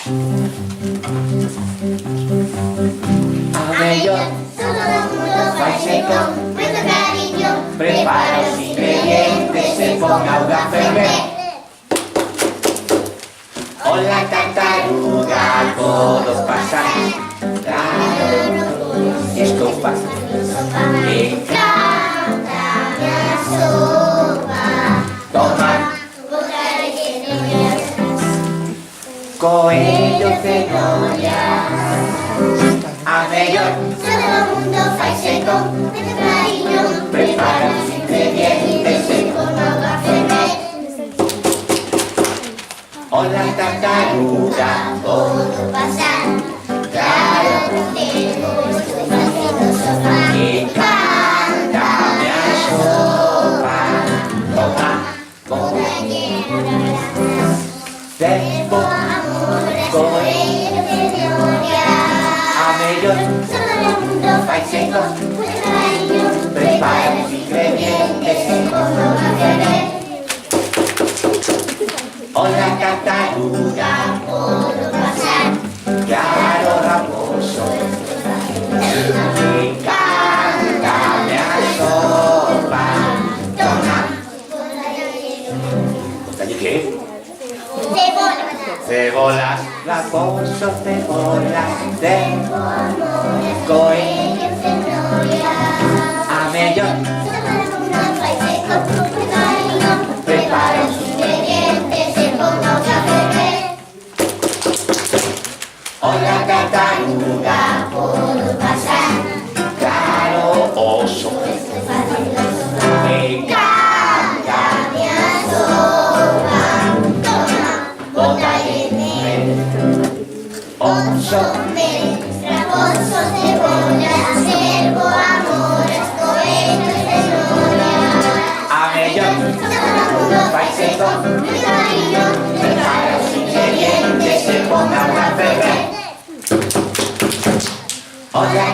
Abellón, todo el mundo fai con mucho cariño. prepara los ingredientes, se ponga un café. Hola tartaruga, todos pasan. Esto pasa. Me encanta la sopa. Toma, Bocare tiene coello, cebolla. Abellón, todo el mundo fai con mucho cariño. prepara los ingredientes, se Ponga café. Hola tartaruga, Todo pasa. Claro, tenemos tu haciendo sopa. me encanta la sopa. Toma, cebolla, coello, abellón, todo el mundo fai seco, mucho cariño. prepara los ingredientes, se ponga café. Hola tartaruga, Todo pasa. claro raposo, me encanta la sopa. Toma. ¿Botella qué? Cebolas, raposo, cebolas, coello, abellón, prepara los hola tartaruga, claro oso, me encanta oso, abellón, fai seco, prepara los ingredientes, se ponga café. Hola